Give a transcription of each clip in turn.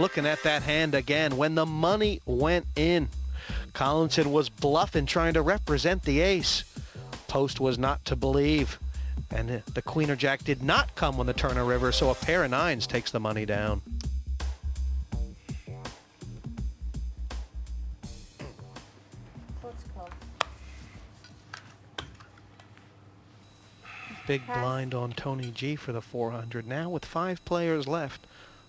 looking at that hand again when the money went in. Collinson was bluffing, trying to represent the ace. Post was not to believe, and the queen or jack did not come on the turn of river, so a pair of nines takes the money down. Big blind on Tony G for the 400. Now with 5 players left,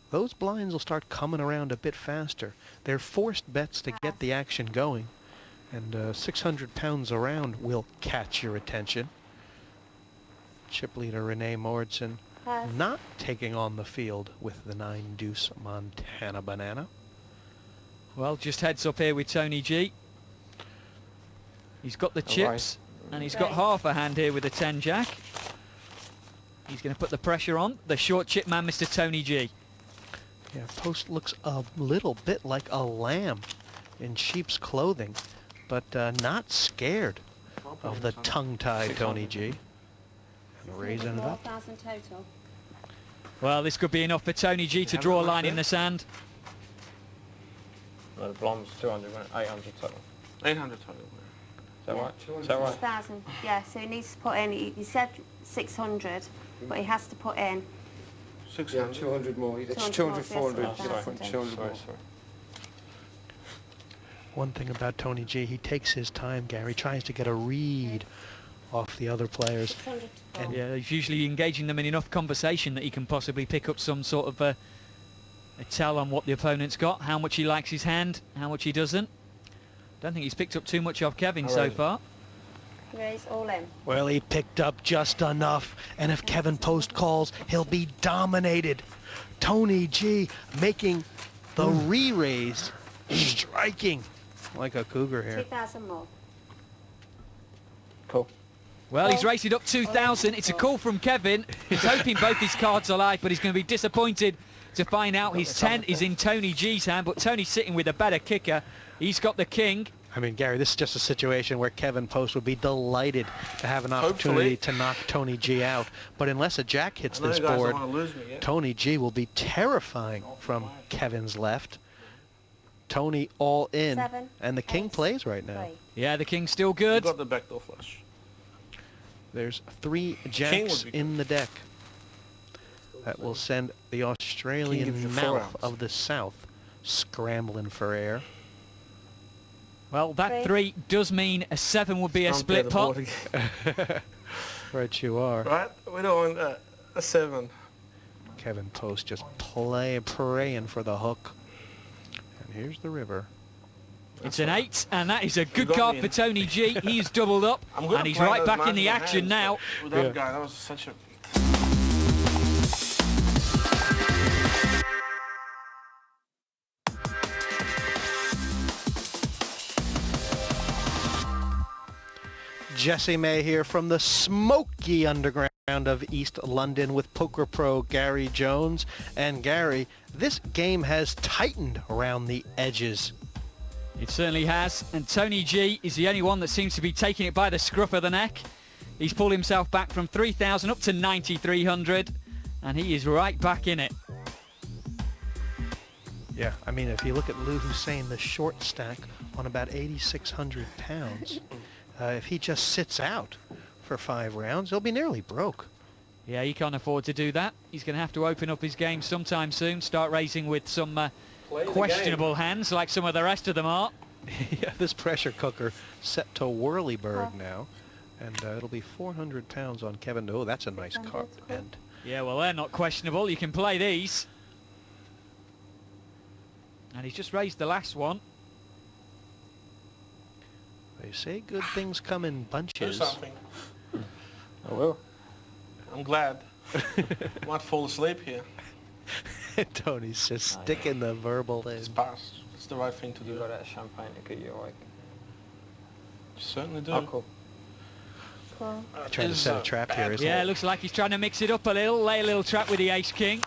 those blinds will start coming around a bit faster. They're forced bets to get the action going, and 600 pounds around will catch your attention. Chip leader Renee Mordson not taking on the field with the 9 deuce Montana Banana. Well, just heads up here with Tony G. He's got the chips, and he's got half a hand here with the 10 jack. He's going to put the pressure on the short chip man, Mr. Tony G. Yeah, Post looks a little bit like a lamb in sheep's clothing, but not scared of the tongue-tied Tony G. And raising it up. Total. Well, this could be enough for Tony G to draw a line in the sand. No, the blonde's 200, 800 total. 800 total. Is that right? Is that right? 6,000. Yeah, so he needs to put in, he said 600, but he has to put in 600. Yeah, 200 more. It's 200 200, 400. more, yes, Sorry, yes, 200 more. One thing about Tony G, he takes his time, Gary, tries to get a read off the other players. 600 to go. And Yeah, he's usually engaging them in enough conversation that he can possibly pick up some sort of a tell on what the opponent's got, how much he likes his hand, how much he doesn't. Don't think he's picked up too much off Kevin so far. Raise all in. well, he picked up just enough, and if Kevin Post calls, he'll be dominated. Tony G making the re-raise, striking like a cougar here. 2,000 more. Cool. Well, he's raced it up 2,000. It's a call from Kevin. He's hoping both his cards are live, but he's going to be disappointed to find out his 10 is in Tony G's hand, but Tony's sitting with a better kicker. He's got the king. I mean, Gary, this is just a situation where Kevin Post would be delighted to have an opportunity to knock Tony G out. But unless a jack hits this board, Tony G will be terrifying from Kevin's left. Tony all in, 7, and the king 8, plays right now. 3. Yeah, the king's still good. Got the backdoor flush. There's 3 jacks in the deck. That will send the King gives you Australian 4 mouth outs. of the South scrambling for air. Well, that 3 does mean a 7 would be a Can't play split the pot. board again. Right you are. Right? We don't want a 7. Kevin Post just praying for the hook. And here's the river. It's an 8, and that is a good got card me for in. Tony G. He's doubled up, I'm gonna and he's play right those back in the marginal action hands, now. but With that Yeah. guy, that was such a... Jesse May here from the smoky underground of East London with poker pro Gary Jones. And Gary, this game has tightened around the edges. It certainly has, and Tony G is the only one that seems to be taking it by the scruff of the neck. He's pulled himself back from 3,000 up to 9,300, and he is right back in it. Yeah, I mean, if you look at Lou Hussein, the short stack on about 8,600 pounds, if he just sits out for 5 rounds, he'll be nearly broke. Yeah, he can't afford to do that. He's going to have to open up his game sometime soon, start raising with some questionable hands like some of the rest of them are. Yeah, this pressure cooker set to Whirlybird now, and it'll be 400 pounds on Kevin. Oh, that's a nice card. And Yeah, well, they're not questionable. You can play these. And he's just raised the last one. they say good things come in Do bunches. something. I will. I'm glad. I might fall asleep here. Tony's just sticking the verbal in. It's past. It's the right thing to You do. got that champagne to get you awake. You certainly do. Oh, cool. Cool. Trying to set a trap here, isn't Yeah, it? it looks like he's trying to mix it up a little, lay a little trap with the ace-king.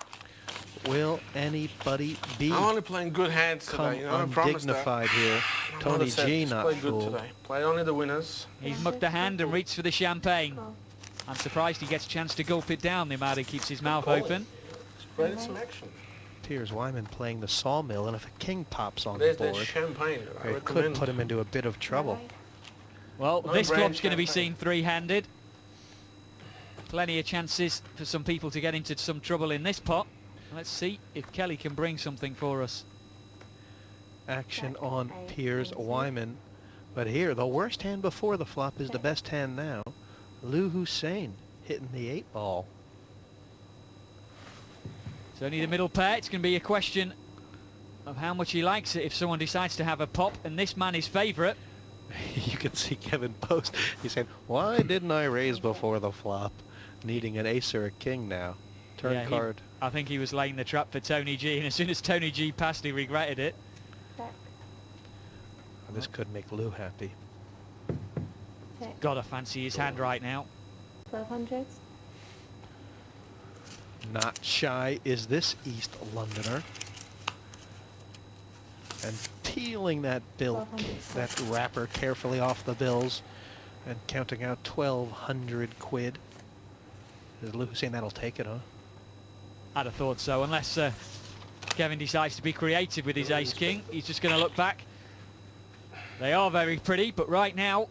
Will anybody be I'm only playing good hands come today. You know, I promise that. undignified here? I'm Tony upset. G Just not play good fooled. today. Play only the winners. He's mucked the hand and reached for the champagne. Cool. I'm surprised he gets a chance to gulp it down, the amount he keeps his mouth calling. open. Create some action. Piers Wyman playing the sawmill, and if a king pops on There's the that board, champagne. I it could recommend. put him into a bit of trouble. Right. Well, No this brand flop's going to be champagne. seen three-handed. Plenty of chances for some people to get into some trouble in this pot. Let's see if Kelly can bring something for us. Action Jack, on eight, Piers thank you. Wyman. But here, the worst hand before the flop is the best hand now. Lou Hussein hitting the 8-ball. It's only the middle pair. It's going to be a question of how much he likes it if someone decides to have a pop, and this man is favourite. You can see Kevin Post. He's saying, why didn't I raise before the flop? Needing an ace or a king now. Turn Yeah, card. I think he was laying the trap for Tony G, and as soon as Tony G passed, he regretted it. Check. This could make Lou happy. Check. Gotta fancy his hand right now. 1200. Not shy is this East Londoner. And peeling that bill, 1200. that wrapper carefully off the bills and counting out 1,200 quid. Is Lou Hussein, that'll take it, huh? I'd have thought so, unless Kevin decides to be creative with his ace-king. He's just going to look back. They are very pretty, but right now,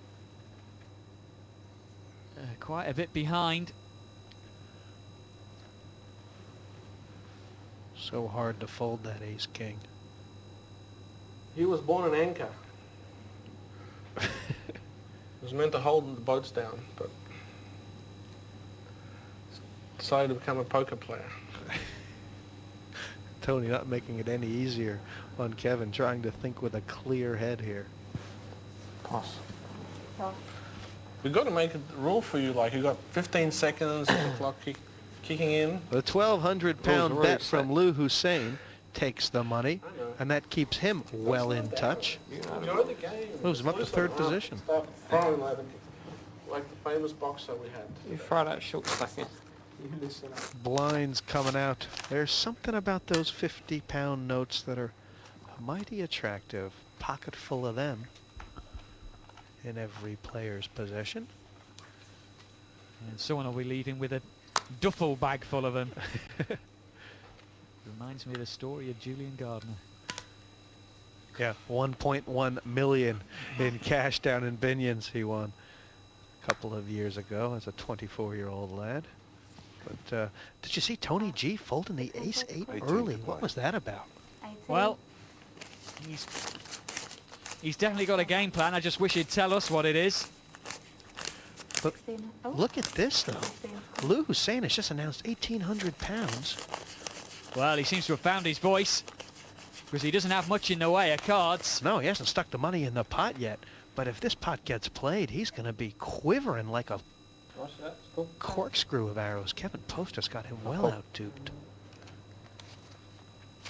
quite a bit behind. So hard to fold that ace-king. He was born an anchor. He was meant to hold the boats down, but decided to become a poker player. Tony not making it any easier on Kevin, trying to think with a clear head here. Pass. Off. We've got to make a rule for you, like you got 15 seconds of the clock kicking in. The 1,200-pound already bet from set. Lou Hussein takes the money, I know. and that keeps him well in touch. Enjoy the game. Moves him up to third position. Start throwing like the famous boxer we had. You throw that short stack in. You listen up. Blinds coming out. There's something about those 50-pound notes that are mighty attractive. Pocket full of them in every player's possession. And someone will be leaving with a duffel bag full of them. Reminds me of the story of Julian Gardner. Yeah, 1.1 million in cash down in Binions he won a couple of years ago as a 24-year-old lad. But did you see Tony G folding the ace-8 early? What was that about? 18. Well, he's definitely got a game plan. I just wish he'd tell us what it is. But 16. Oh, look at this, though. 16. Lou Hussein has just announced 1,800 pounds. Well, he seems to have found his voice, because he doesn't have much in the way of cards. No, he hasn't stuck the money in the pot yet. But if this pot gets played, he's going to be quivering like a What's that? It's cool. corkscrew of arrows. Kevin Post has got him well out-duped.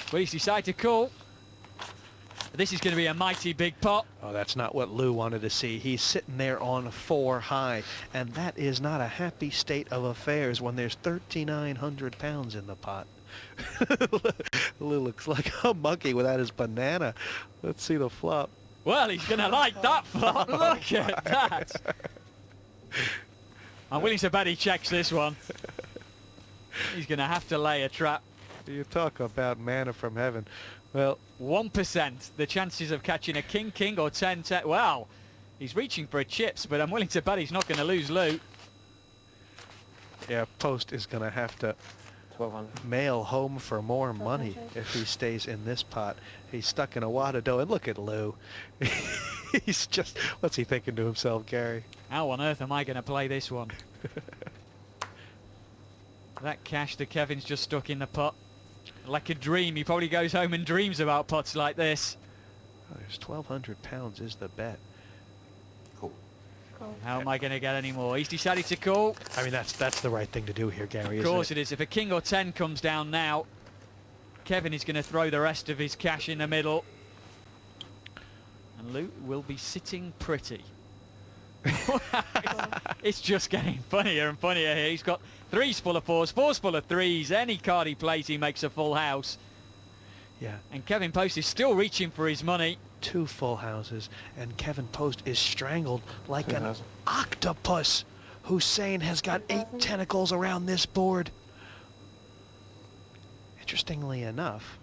But he's decided to call. This is going to be a mighty big pot. Oh, that's not what Lou wanted to see. He's sitting there on 4 high, and that is not a happy state of affairs when there's 3,900 pounds in the pot. Lou looks like a monkey without his banana. Let's see the flop. Well, he's going to like that flop. Look at that. I'm willing to bet he checks this one. He's going to have to lay a trap. You talk about manna from heaven. Well, 1%. The chances of catching a king or 10-10. Well, he's reaching for a chips, but I'm willing to bet he's not going to lose loot. yeah, Post is going to have to 1,200. mail home for more money if he stays in this pot. He's stuck in a wad of dough. And look at Lou. He's just, what's he thinking to himself, Gary? How on earth am I going to play this one? That cash that Kevin's just stuck in the pot. Like a dream. He probably goes home and dreams about pots like this. Oh, there's 1,200 pounds is the bet. Cool. How am I going to get any more? He's decided to call. I mean, that's the right thing to do here, Gary, Of isn't course it is. If a king or 10 comes down now, Kevin is going to throw the rest of his cash in the middle. And Lou will be sitting pretty. It's just getting funnier and funnier here. He's got 3s full of 4s, 4s full of 3s. Any card he plays, he makes a full house. Yeah, And Kevin Post is still reaching for his money. 2 full houses, and Kevin Post is strangled like an 2,000. octopus. Hussein has got 8 tentacles around this board. interestingly enough,